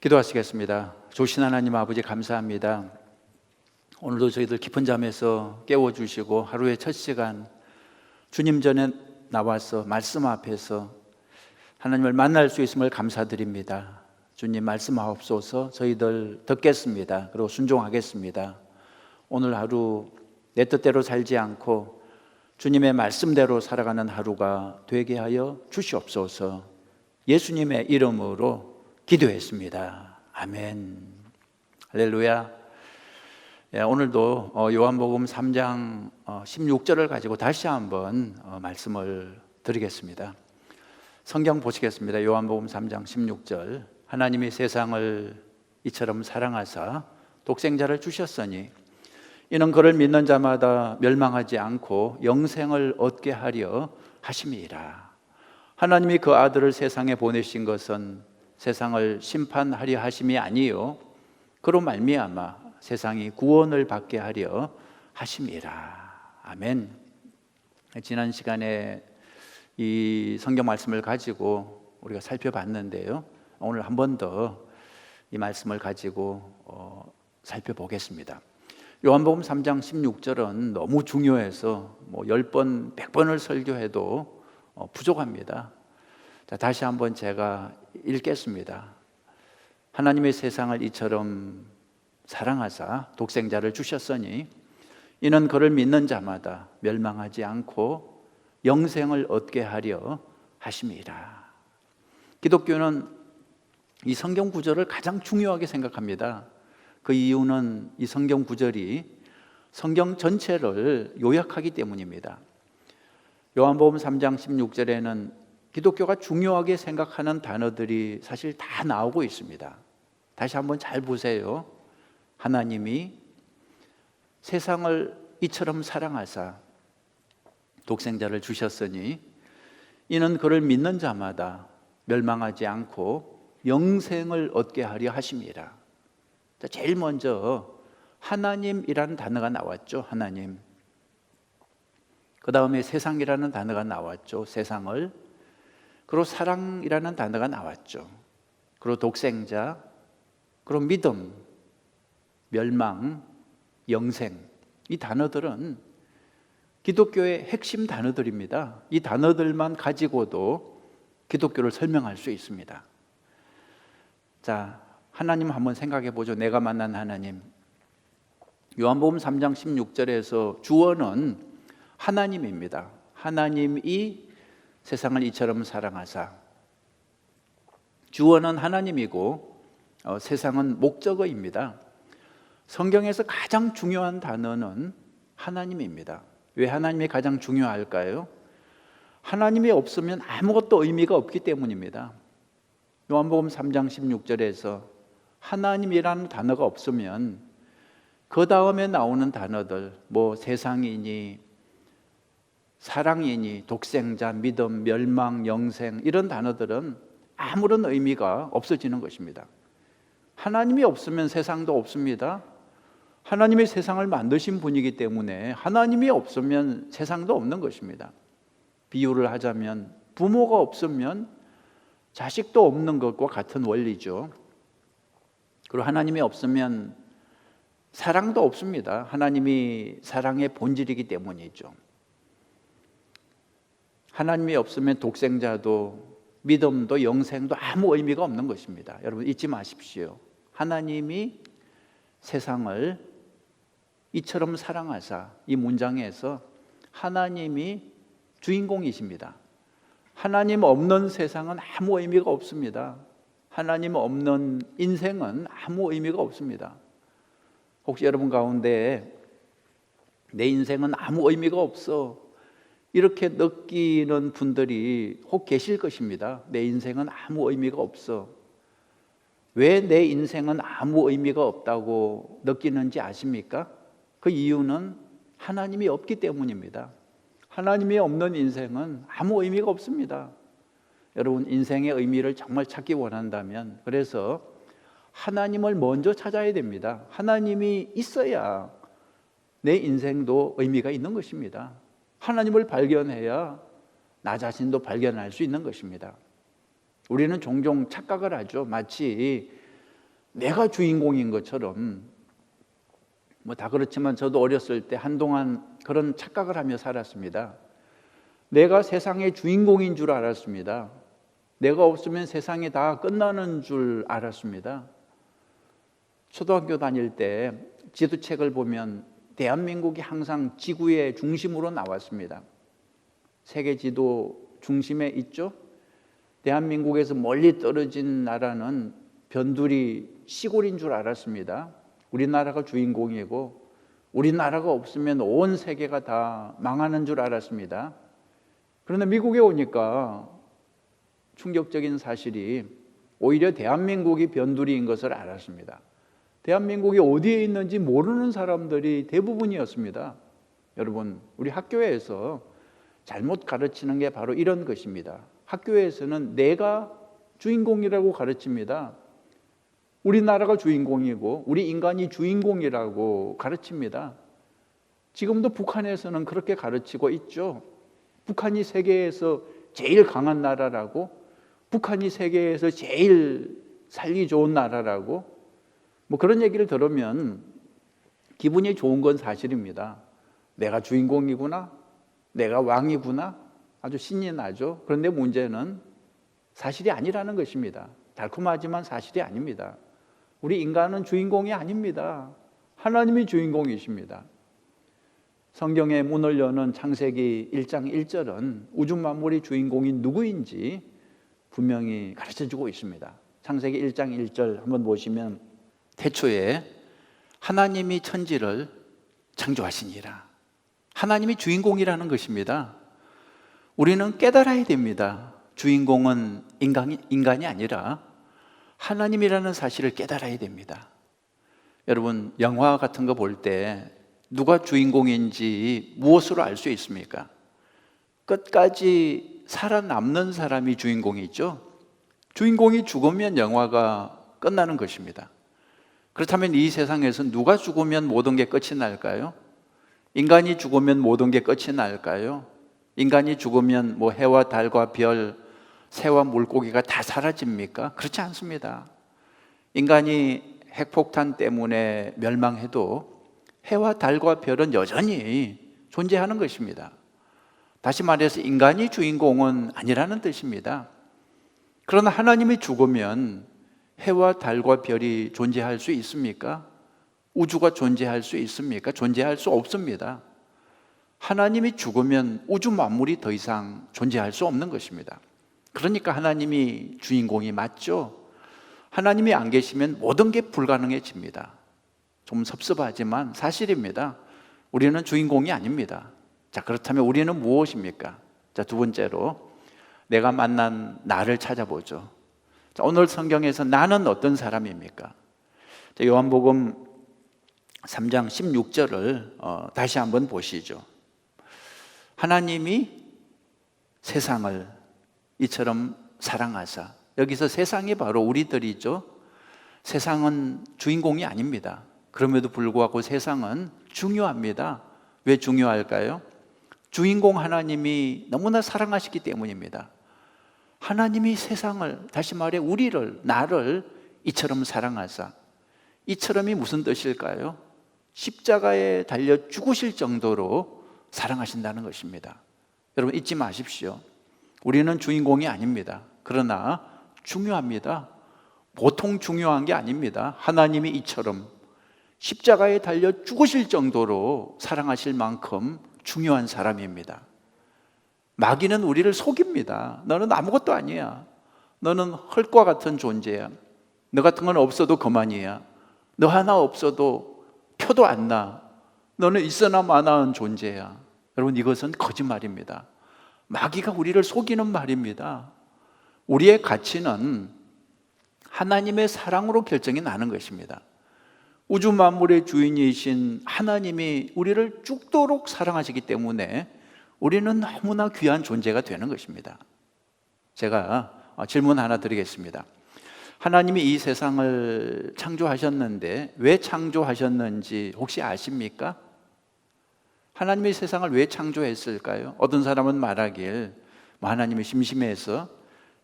기도하시겠습니다. 좋으신 하나님 아버지 감사합니다. 오늘도 저희들 깊은 잠에서 깨워주시고 하루의 첫 시간 주님 전에 나와서 말씀 앞에서 하나님을 만날 수 있음을 감사드립니다. 주님 말씀하옵소서. 저희들 듣겠습니다. 그리고 순종하겠습니다. 오늘 하루 내 뜻대로 살지 않고 주님의 말씀대로 살아가는 하루가 되게 하여 주시옵소서. 예수님의 이름으로 기도했습니다. 아멘. 할렐루야. 오늘도 요한복음 3장 16절을 가지고 다시 한번 말씀을 드리겠습니다. 성경 보시겠습니다. 요한복음 3장 16절. 하나님이 세상을 이처럼 사랑하사 독생자를 주셨으니 이는 그를 믿는 자마다 멸망하지 않고 영생을 얻게 하려 하심이라. 하나님이 그 아들을 세상에 보내신 것은 세상을 심판하려 하심이 아니요 그로 말미암아 세상이 구원을 받게 하려 하심이라. 아멘. 지난 시간에 이 성경 말씀을 가지고 우리가 살펴봤는데요, 오늘 한 번 더 이 말씀을 가지고 살펴보겠습니다. 요한복음 3장 16절은 너무 중요해서 10번, 100번을 설교해도 부족합니다. 자, 다시 한번 제가 읽겠습니다. 하나님의 세상을 이처럼 사랑하사 독생자를 주셨으니 이는 그를 믿는 자마다 멸망하지 않고 영생을 얻게 하려 하심이라. 기독교는 이 성경 구절을 가장 중요하게 생각합니다. 그 이유는 이 성경 구절이 성경 전체를 요약하기 때문입니다. 요한복음 3장 16절에는 기독교가 중요하게 생각하는 단어들이 사실 다 나오고 있습니다. 다시 한번 잘 보세요. 하나님이 세상을 이처럼 사랑하사 독생자를 주셨으니 이는 그를 믿는 자마다 멸망하지 않고 영생을 얻게 하려 하심이라. 제일 먼저 하나님이라는 단어가 나왔죠. 하나님. 그 다음에 세상이라는 단어가 나왔죠. 세상을. 그리고 사랑이라는 단어가 나왔죠. 그리고 독생자, 그리고 믿음, 멸망, 영생. 이 단어들은 기독교의 핵심 단어들입니다. 이 단어들만 가지고도 기독교를 설명할 수 있습니다. 자, 하나님 한번 생각해 보죠. 내가 만난 하나님. 요한복음 3장 16절에서 주어는 하나님입니다. 하나님이 세상을 이처럼 사랑하사. 주어는 하나님이고 세상은 목적어입니다. 성경에서 가장 중요한 단어는 하나님입니다. 왜 하나님이 가장 중요할까요? 하나님이 없으면 아무것도 의미가 없기 때문입니다. 요한복음 3장 16절에서 하나님이라는 단어가 없으면 그 다음에 나오는 단어들, 뭐 세상이니 사랑이니 독생자, 믿음, 멸망, 영생 이런 단어들은 아무런 의미가 없어지는 것입니다. 하나님이 없으면 세상도 없습니다. 하나님이 세상을 만드신 분이기 때문에 하나님이 없으면 세상도 없는 것입니다. 비유를 하자면 부모가 없으면 자식도 없는 것과 같은 원리죠. 그리고 하나님이 없으면 사랑도 없습니다. 하나님이 사랑의 본질이기 때문이죠. 하나님이 없으면 독생자도 믿음도 영생도 아무 의미가 없는 것입니다. 여러분 잊지 마십시오. 하나님이 세상을 이처럼 사랑하사, 이 문장에서 하나님이 주인공이십니다. 하나님 없는 세상은 아무 의미가 없습니다. 하나님 없는 인생은 아무 의미가 없습니다. 혹시 여러분 가운데 내 인생은 아무 의미가 없어 이렇게 느끼는 분들이 혹 계실 것입니다. 내 인생은 아무 의미가 없어. 왜 내 인생은 아무 의미가 없다고 느끼는지 아십니까? 그 이유는 하나님이 없기 때문입니다. 하나님이 없는 인생은 아무 의미가 없습니다. 여러분 인생의 의미를 정말 찾기 원한다면 그래서 하나님을 먼저 찾아야 됩니다. 하나님이 있어야 내 인생도 의미가 있는 것입니다. 하나님을 발견해야 나 자신도 발견할 수 있는 것입니다. 우리는 종종 착각을 하죠. 마치 내가 주인공인 것처럼. 뭐 다 그렇지만 저도 어렸을 때 한동안 그런 착각을 하며 살았습니다. 내가 세상의 주인공인 줄 알았습니다. 내가 없으면 세상이 다 끝나는 줄 알았습니다. 초등학교 다닐 때 지도책을 보면 대한민국이 항상 지구의 중심으로 나왔습니다. 세계 지도 중심에 있죠. 대한민국에서 멀리 떨어진 나라는 변두리 시골인 줄 알았습니다. 우리나라가 주인공이고 우리나라가 없으면 온 세계가 다 망하는 줄 알았습니다. 그런데 미국에 오니까 충격적인 사실이 오히려 대한민국이 변두리인 것을 알았습니다. 대한민국이 어디에 있는지 모르는 사람들이 대부분이었습니다. 여러분, 우리 학교에서 잘못 가르치는 게 바로 이런 것입니다. 학교에서는 내가 주인공이라고 가르칩니다. 우리나라가 주인공이고 우리 인간이 주인공이라고 가르칩니다. 지금도 북한에서는 그렇게 가르치고 있죠. 북한이 세계에서 제일 강한 나라라고, 북한이 세계에서 제일 살기 좋은 나라라고, 뭐 그런 얘기를 들으면 기분이 좋은 건 사실입니다. 내가 주인공이구나, 내가 왕이구나, 아주 신이 나죠. 그런데 문제는 사실이 아니라는 것입니다. 달콤하지만 사실이 아닙니다. 우리 인간은 주인공이 아닙니다. 하나님이 주인공이십니다. 성경의 문을 여는 창세기 1장 1절은 우주 만물의 주인공이 누구인지 분명히 가르쳐주고 있습니다. 창세기 1장 1절 한번 보시면 태초에 하나님이 천지를 창조하시니라. 하나님이 주인공이라는 것입니다. 우리는 깨달아야 됩니다. 주인공은 인간이 아니라 하나님이라는 사실을 깨달아야 됩니다. 여러분, 영화 같은 거 볼 때 누가 주인공인지 무엇으로 알 수 있습니까? 끝까지 살아남는 사람이 주인공이죠. 주인공이 죽으면 영화가 끝나는 것입니다. 그렇다면 이 세상에서 누가 죽으면 모든 게 끝이 날까요? 인간이 죽으면 모든 게 끝이 날까요? 인간이 죽으면 해와 달과 별, 새와 물고기가 다 사라집니까? 그렇지 않습니다. 인간이 핵폭탄 때문에 멸망해도 해와 달과 별은 여전히 존재하는 것입니다. 다시 말해서 인간이 주인공은 아니라는 뜻입니다. 그러나 하나님이 죽으면 해와 달과 별이 존재할 수 있습니까? 우주가 존재할 수 있습니까? 존재할 수 없습니다. 하나님이 죽으면 우주 만물이 더 이상 존재할 수 없는 것입니다. 그러니까 하나님이 주인공이 맞죠? 하나님이 안 계시면 모든 게 불가능해집니다. 좀 섭섭하지만 사실입니다. 우리는 주인공이 아닙니다. 자, 그렇다면 우리는 무엇입니까? 자, 두 번째로 내가 만난 나를 찾아보죠. 자, 오늘 성경에서 나는 어떤 사람입니까? 자, 요한복음 3장 16절을 다시 한번 보시죠. 하나님이 세상을 이처럼 사랑하사, 여기서 세상이 바로 우리들이죠. 세상은 주인공이 아닙니다. 그럼에도 불구하고 세상은 중요합니다. 왜 중요할까요? 주인공 하나님이 너무나 사랑하시기 때문입니다. 하나님이 세상을, 다시 말해 우리를, 나를 이처럼 사랑하사. 이처럼이 무슨 뜻일까요? 십자가에 달려 죽으실 정도로 사랑하신다는 것입니다. 여러분 잊지 마십시오. 우리는 주인공이 아닙니다. 그러나 중요합니다. 보통 중요한 게 아닙니다. 하나님이 이처럼 십자가에 달려 죽으실 정도로 사랑하실 만큼 중요한 사람입니다. 마귀는 우리를 속입니다. 너는 아무것도 아니야. 너는 헐과 같은 존재야. 너 같은 건 없어도 그만이야. 너 하나 없어도 표도 안 나. 너는 있으나 마나한 존재야. 여러분 이것은 거짓말입니다. 마귀가 우리를 속이는 말입니다. 우리의 가치는 하나님의 사랑으로 결정이 나는 것입니다. 우주 만물의 주인이신 하나님이 우리를 죽도록 사랑하시기 때문에 우리는 너무나 귀한 존재가 되는 것입니다. 제가 질문 하나 드리겠습니다. 하나님이 이 세상을 창조하셨는데 왜 창조하셨는지 혹시 아십니까? 하나님이 세상을 왜 창조했을까요? 어떤 사람은 말하길 하나님이 심심해서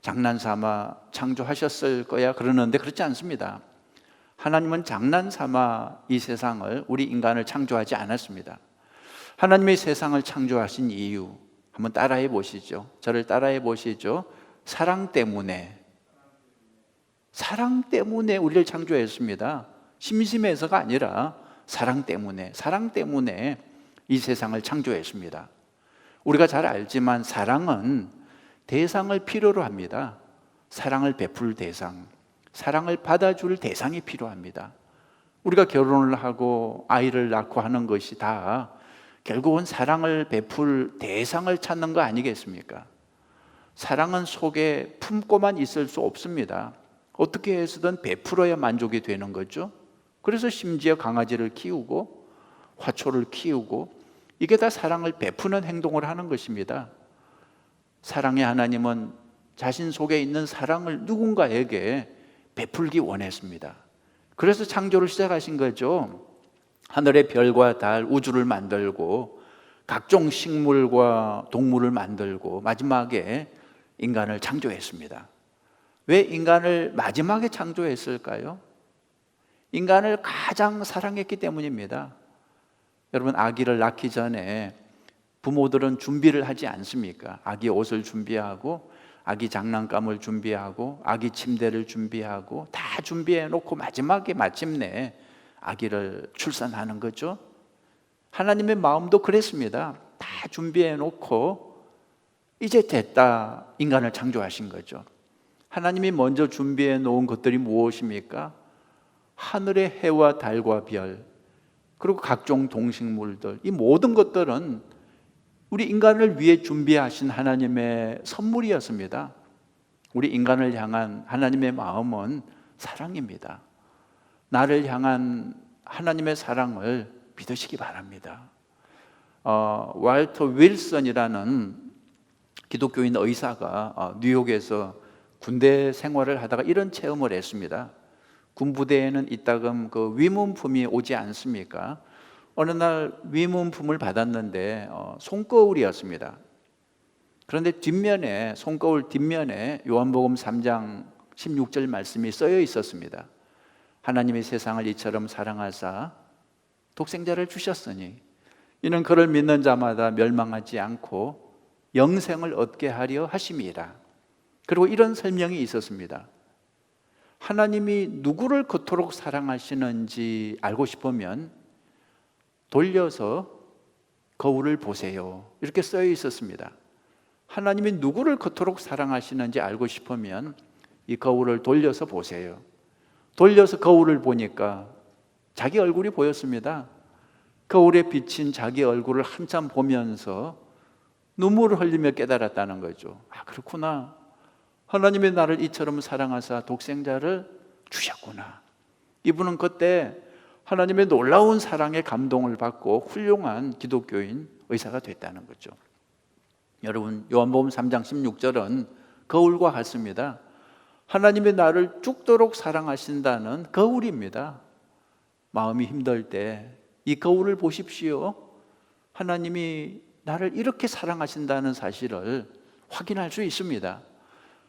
장난삼아 창조하셨을 거야 그러는데 그렇지 않습니다. 하나님은 장난삼아 이 세상을, 우리 인간을 창조하지 않았습니다. 하나님의 세상을 창조하신 이유 한번 따라해 보시죠. 저를 따라해 보시죠. 사랑 때문에 우리를 창조했습니다. 심심해서가 아니라 사랑 때문에 이 세상을 창조했습니다. 우리가 잘 알지만 사랑은 대상을 필요로 합니다. 사랑을 베풀 대상, 사랑을 받아줄 대상이 필요합니다. 우리가 결혼을 하고 아이를 낳고 하는 것이 다 결국은 사랑을 베풀 대상을 찾는 거 아니겠습니까? 사랑은 속에 품고만 있을 수 없습니다. 어떻게 해서든 베풀어야 만족이 되는 거죠. 그래서 심지어 강아지를 키우고 화초를 키우고 이게 다 사랑을 베푸는 행동을 하는 것입니다. 사랑의 하나님은 자신 속에 있는 사랑을 누군가에게 베풀기 원했습니다. 그래서 창조를 시작하신 거죠. 하늘의 별과 달, 우주를 만들고 각종 식물과 동물을 만들고 마지막에 인간을 창조했습니다. 왜 인간을 마지막에 창조했을까요? 인간을 가장 사랑했기 때문입니다. 여러분 아기를 낳기 전에 부모들은 준비를 하지 않습니까? 아기 옷을 준비하고 아기 장난감을 준비하고 아기 침대를 준비하고 다 준비해 놓고 마지막에 마침내 아기를 출산하는 거죠. 하나님의 마음도 그랬습니다. 다 준비해 놓고 이제 됐다, 인간을 창조하신 거죠. 하나님이 먼저 준비해 놓은 것들이 무엇입니까? 하늘의 해와 달과 별, 그리고 각종 동식물들, 이 모든 것들은 우리 인간을 위해 준비하신 하나님의 선물이었습니다. 우리 인간을 향한 하나님의 마음은 사랑입니다. 나를 향한 하나님의 사랑을 믿으시기 바랍니다. 왈터 윌슨이라는 기독교인 의사가 뉴욕에서 군대 생활을 하다가 이런 체험을 했습니다. 군부대에는 이따금 그 위문품이 오지 않습니까? 어느 날 위문품을 받았는데 손거울이었습니다. 그런데 뒷면에, 손거울 뒷면에 요한복음 3장 16절 말씀이 쓰여 있었습니다. 하나님이 세상을 이처럼 사랑하사 독생자를 주셨으니 이는 그를 믿는 자마다 멸망하지 않고 영생을 얻게 하려 하심이라. 그리고 이런 설명이 있었습니다. 하나님이 누구를 그토록 사랑하시는지 알고 싶으면 돌려서 거울을 보세요. 이렇게 쓰여 있었습니다. 하나님이 누구를 그토록 사랑하시는지 알고 싶으면 이 거울을 돌려서 보세요. 돌려서 거울을 보니까 자기 얼굴이 보였습니다. 거울에 비친 자기 얼굴을 한참 보면서 눈물을 흘리며 깨달았다는 거죠. 아, 그렇구나. 하나님이 나를 이처럼 사랑하사 독생자를 주셨구나. 이분은 그때 하나님의 놀라운 사랑에 감동을 받고 훌륭한 기독교인 의사가 됐다는 거죠. 여러분, 요한복음 3장 16절은 거울과 같습니다. 하나님이 나를 죽도록 사랑하신다는 거울입니다. 마음이 힘들 때 이 거울을 보십시오. 하나님이 나를 이렇게 사랑하신다는 사실을 확인할 수 있습니다.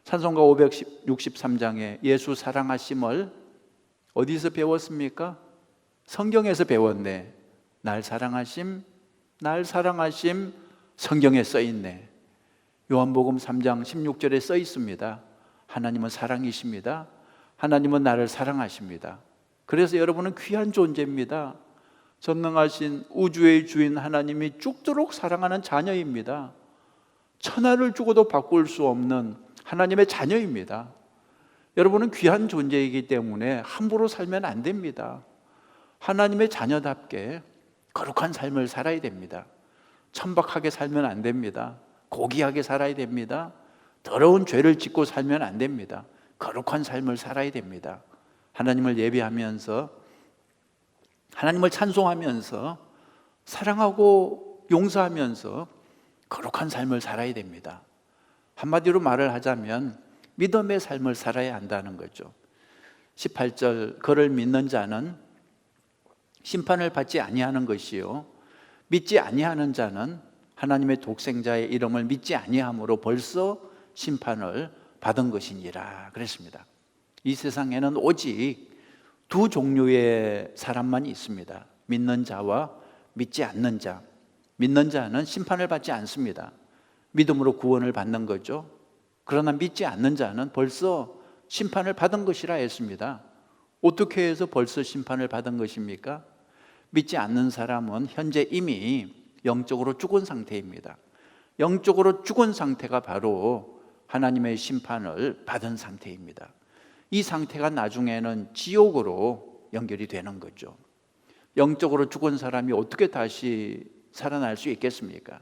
찬송가 563장에 예수 사랑하심을 어디서 배웠습니까? 성경에서 배웠네. 날 사랑하심, 날 사랑하심, 성경에 써 있네. 요한복음 3장 16절에 써 있습니다. 하나님은 사랑이십니다. 하나님은 나를 사랑하십니다. 그래서 여러분은 귀한 존재입니다. 전능하신 우주의 주인 하나님이 죽도록 사랑하는 자녀입니다. 천하를 주고도 바꿀 수 없는 하나님의 자녀입니다. 여러분은 귀한 존재이기 때문에 함부로 살면 안 됩니다. 하나님의 자녀답게 거룩한 삶을 살아야 됩니다. 천박하게 살면 안 됩니다. 고귀하게 살아야 됩니다. 더러운 죄를 짓고 살면 안 됩니다. 거룩한 삶을 살아야 됩니다. 하나님을 예배하면서, 하나님을 찬송하면서, 사랑하고 용서하면서 거룩한 삶을 살아야 됩니다. 한마디로 말을 하자면 믿음의 삶을 살아야 한다는 거죠. 18절, 그를 믿는 자는 심판을 받지 아니하는 것이요 믿지 아니하는 자는 하나님의 독생자의 이름을 믿지 아니함으로 벌써 심판을 받은 것이니라 그랬습니다. 이 세상에는 오직 두 종류의 사람만 있습니다. 믿는 자와 믿지 않는 자. 믿는 자는 심판을 받지 않습니다. 믿음으로 구원을 받는 거죠. 그러나 믿지 않는 자는 벌써 심판을 받은 것이라 했습니다. 어떻게 해서 벌써 심판을 받은 것입니까? 믿지 않는 사람은 현재 이미 영적으로 죽은 상태입니다. 영적으로 죽은 상태가 바로 하나님의 심판을 받은 상태입니다. 이 상태가 나중에는 지옥으로 연결이 되는 거죠. 영적으로 죽은 사람이 어떻게 다시 살아날 수 있겠습니까?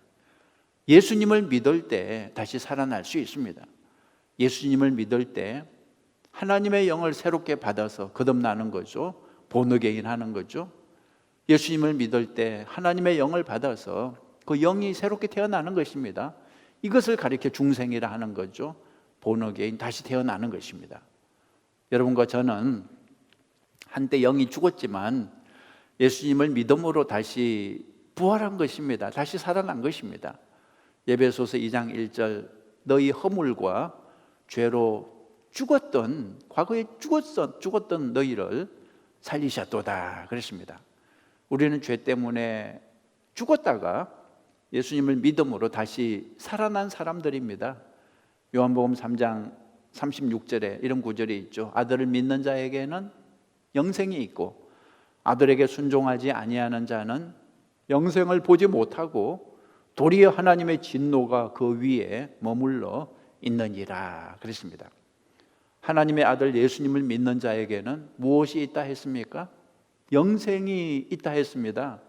예수님을 믿을 때 다시 살아날 수 있습니다. 예수님을 믿을 때 하나님의 영을 새롭게 받아서 거듭나는 거죠. 본어게인 하는 거죠. 예수님을 믿을 때 하나님의 영을 받아서 그 영이 새롭게 태어나는 것입니다. 이것을 가리켜 중생이라 하는 거죠. 본어게인, 다시 태어나는 것입니다. 여러분과 저는 한때 영이 죽었지만 예수님을 믿음으로 다시 부활한 것입니다. 다시 살아난 것입니다. 에베소서 2장 1절, 너희 허물과 죄로 죽었던, 과거에 죽었던 너희를 살리셨도다 그랬습니다. 우리는 죄 때문에 죽었다가 예수님을 믿음으로 다시 살아난 사람들입니다. 요한복음 3장 36절에 이런 구절이 있죠. 아들을 믿는 자에게는 영생이 있고 아들에게 순종하지 아니하는 자는 영생을 보지 못하고 도리어 하나님의 진노가 그 위에 머물러 있느니라 그랬습니다. 하나님의 아들 예수님을 믿는 자에게는 무엇이 있다 했습니까? 영생이 있다 했습니다.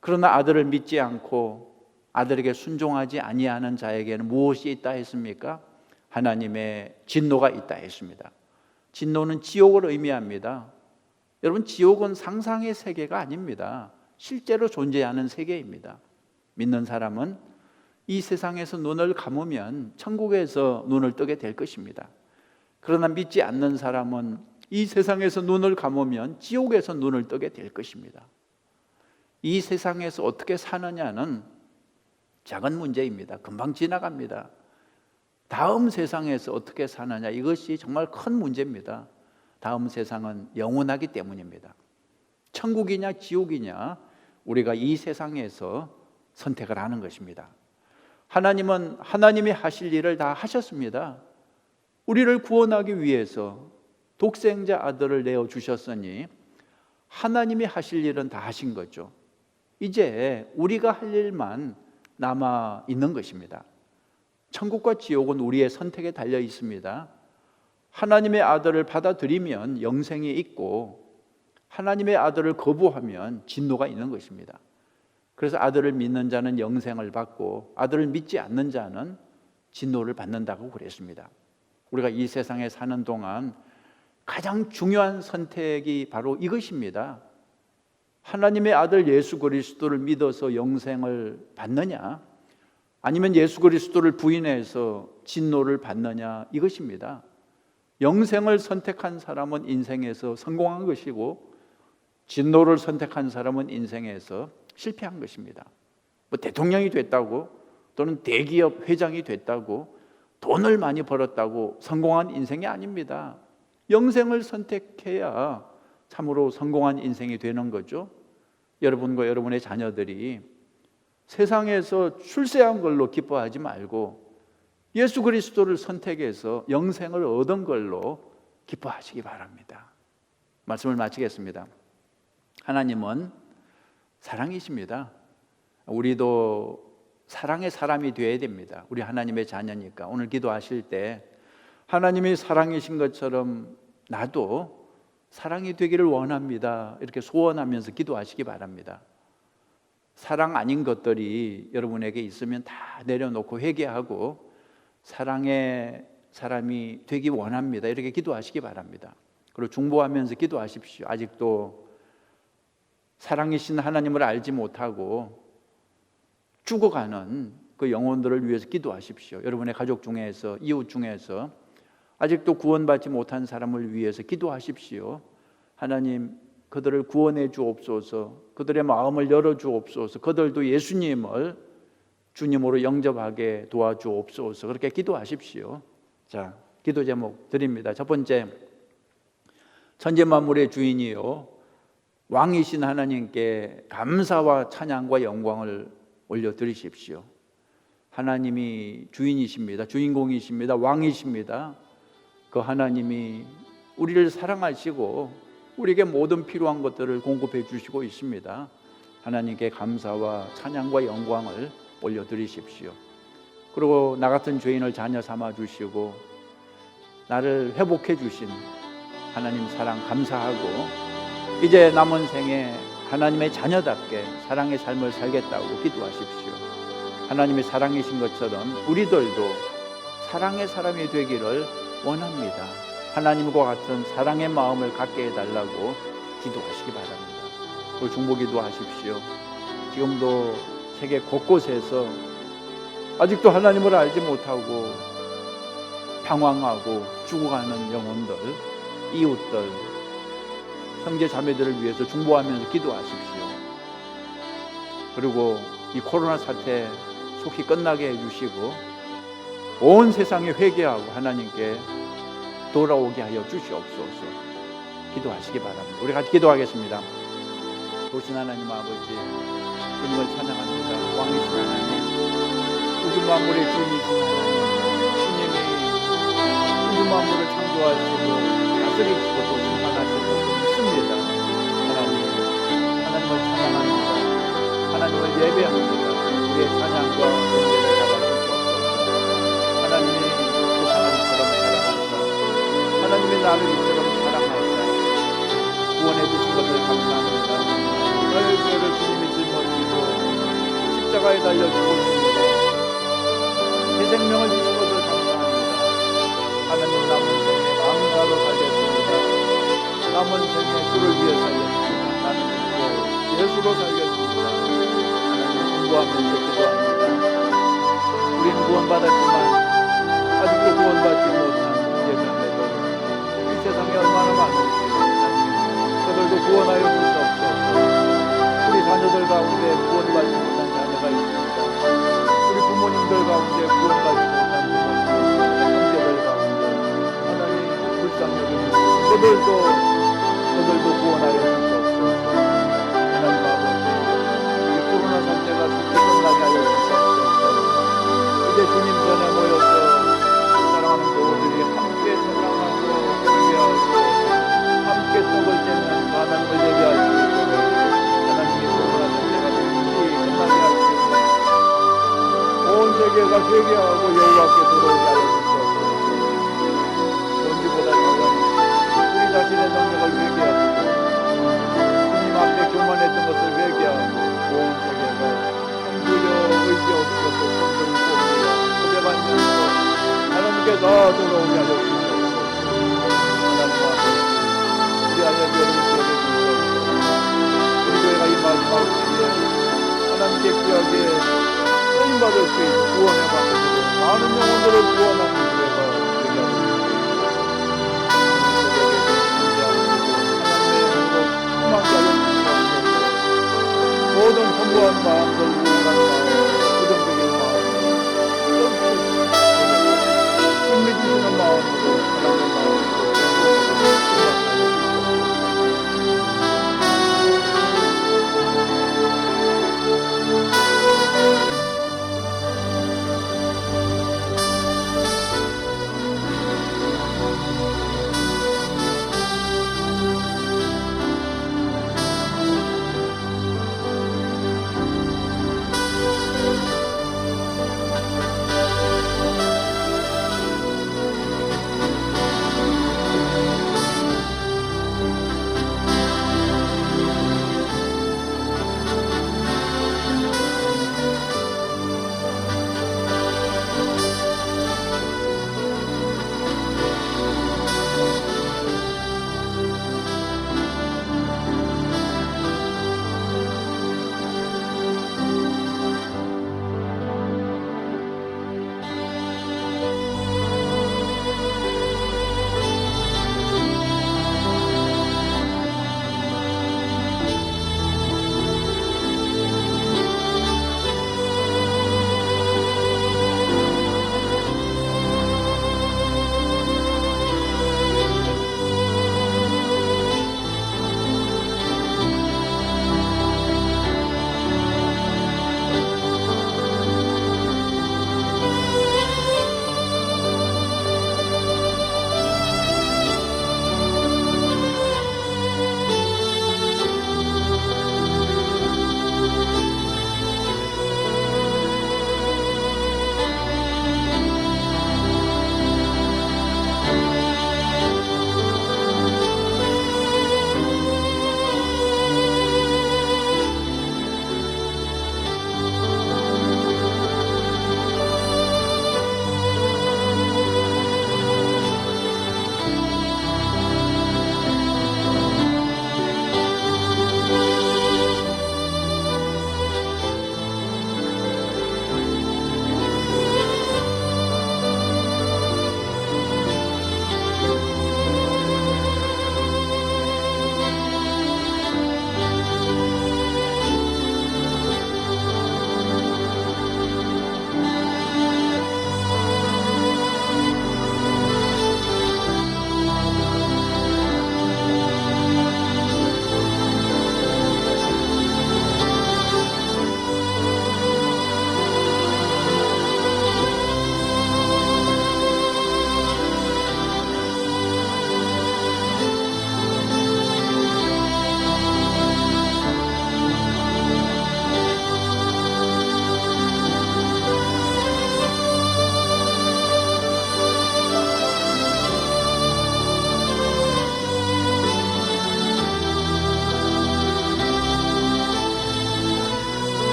그러나 아들을 믿지 않고 아들에게 순종하지 아니하는 자에게는 무엇이 있다 했습니까? 하나님의 진노가 있다 했습니다. 진노는 지옥을 의미합니다. 여러분, 지옥은 상상의 세계가 아닙니다. 실제로 존재하는 세계입니다. 믿는 사람은 이 세상에서 눈을 감으면 천국에서 눈을 뜨게 될 것입니다. 그러나 믿지 않는 사람은 이 세상에서 눈을 감으면 지옥에서 눈을 뜨게 될 것입니다. 이 세상에서 어떻게 사느냐는 작은 문제입니다. 금방 지나갑니다. 다음 세상에서 어떻게 사느냐, 이것이 정말 큰 문제입니다. 다음 세상은 영원하기 때문입니다. 천국이냐 지옥이냐, 우리가 이 세상에서 선택을 하는 것입니다. 하나님은 하나님이 하실 일을 다 하셨습니다. 우리를 구원하기 위해서 독생자 아들을 내어주셨으니 하나님이 하실 일은 다 하신 거죠. 이제 우리가 할 일만 남아 있는 것입니다. 천국과 지옥은 우리의 선택에 달려 있습니다. 하나님의 아들을 받아들이면 영생이 있고 하나님의 아들을 거부하면 진노가 있는 것입니다. 그래서 아들을 믿는 자는 영생을 받고 아들을 믿지 않는 자는 진노를 받는다고 그랬습니다. 우리가 이 세상에 사는 동안 가장 중요한 선택이 바로 이것입니다. 하나님의 아들 예수 그리스도를 믿어서 영생을 받느냐, 아니면 예수 그리스도를 부인해서 진노를 받느냐, 이것입니다. 영생을 선택한 사람은 인생에서 성공한 것이고 진노를 선택한 사람은 인생에서 실패한 것입니다. 뭐 대통령이 됐다고, 또는 대기업 회장이 됐다고, 돈을 많이 벌었다고 성공한 인생이 아닙니다. 영생을 선택해야 참으로 성공한 인생이 되는 거죠. 여러분과 여러분의 자녀들이 세상에서 출세한 걸로 기뻐하지 말고 예수 그리스도를 선택해서 영생을 얻은 걸로 기뻐하시기 바랍니다. 말씀을 마치겠습니다. 하나님은 사랑이십니다. 우리도 사랑의 사람이 되어야 됩니다. 우리 하나님의 자녀니까. 오늘 기도하실 때 하나님이 사랑이신 것처럼 나도 사랑이 되기를 원합니다, 이렇게 소원하면서 기도하시기 바랍니다. 사랑 아닌 것들이 여러분에게 있으면 다 내려놓고 회개하고 사랑의 사람이 되기 원합니다, 이렇게 기도하시기 바랍니다. 그리고 중보하면서 기도하십시오. 아직도 사랑이신 하나님을 알지 못하고 죽어가는 그 영혼들을 위해서 기도하십시오. 여러분의 가족 중에서, 이웃 중에서 아직도 구원받지 못한 사람을 위해서 기도하십시오. 하나님, 그들을 구원해 주옵소서. 그들의 마음을 열어 주옵소서. 그들도 예수님을 주님으로 영접하게 도와주옵소서. 그렇게 기도하십시오. 자, 기도 제목 드립니다. 첫 번째, 천지 만물의 주인이요 왕이신 하나님께 감사와 찬양과 영광을 올려드리십시오. 하나님이 주인이십니다. 주인공이십니다. 왕이십니다. 그 하나님이 우리를 사랑하시고 우리에게 모든 필요한 것들을 공급해 주시고 있습니다. 하나님께 감사와 찬양과 영광을 올려드리십시오. 그리고 나 같은 죄인을 자녀 삼아 주시고 나를 회복해 주신 하나님 사랑 감사하고 이제 남은 생에 하나님의 자녀답게 사랑의 삶을 살겠다고 기도하십시오. 하나님의 사랑이신 것처럼 우리들도 사랑의 사람이 되기를 원합니다. 하나님과 같은 사랑의 마음을 갖게 해달라고 기도하시기 바랍니다. 그리고 중보기도 하십시오. 지금도 세계 곳곳에서 아직도 하나님을 알지 못하고 방황하고 죽어가는 영혼들, 이웃들, 형제 자매들을 위해서 중보하면서 기도하십시오. 그리고 이 코로나 사태 속히 끝나게 해주시고 온 세상에 회개하고 하나님께 돌아오게 하여 주시옵소서. 기도하시기 바랍니다. 우리 같이 기도하겠습니다. 도신 하나님 아버지, 주님을 찬양합니다. 왕이신 하나님, 우주 만물의 주인이신 하나님, 주님이 우주 만물을 창조하시고 다스리시고 또 심판하시고 믿습니다. 하나님을 찬양합니다. 하나님을 예배합니다. 우리의 찬양과 경배를 나가주시옵소서. 하나님이 세상을 이처럼 사랑하사, 하나님의 나를 이처럼 사랑하사 구원해 주신 것을 감사합니다. 저를 주님이 짊어지고 십자가에 달려 죽으시고 새 생명을 주신 것을 감사합니다. 하나님 남은 생에 감사로 살겠습니다. 남은 생에 주를 위해 살겠습니다. 나는 믿고 예수로 살겠습니다. 하나님 공부하면서 기도합니다. 우리는 구원받았지만 아직도 구원받지 못한 예자매들 이 세상에 얼마나 많은지 저들도 구원하여 주시옵소서. 우리 자녀들 가운데 구원받지 못한 자녀가 있습니다. 우리 부모님들 가운데 구원받지 못한 부모님, 형제들 가운데 하나님 불쌍히 여기시고 저들도 구원하여 주시옵소서. 하나님 아버지, 이 코로나 사태가 쉽게 끝나게 하여 주시옵소서. 이제 주님 전에 모여서 사랑하는 교우들이 함께 찬양하고 예배하고 함께 떡을 떼면서 하나님을 예배할 수 있도록 하나님이 코로나 사태가 쉽게 끝나게 하시고 온 세계가 회개하고 여호와께 들어오게 하여 주시옵소서. 뭔지보다 더한 우리 자신의 능력을 회개하고 주님 앞에 교만했던 것을 회개하고 온 세계가 성부여 의지 없어서 성들고 초대받면서 하나님께 더 돌아오게 하여 주시옵소서. 하나님 앞에 우리 아이의 여름 지역에 주시옵소서. 우리 교회가 이 마지막 시기에 하나님께 귀하게 쓰임받을 수 있는 구원의 방법으로 많은 영혼들을 구원하는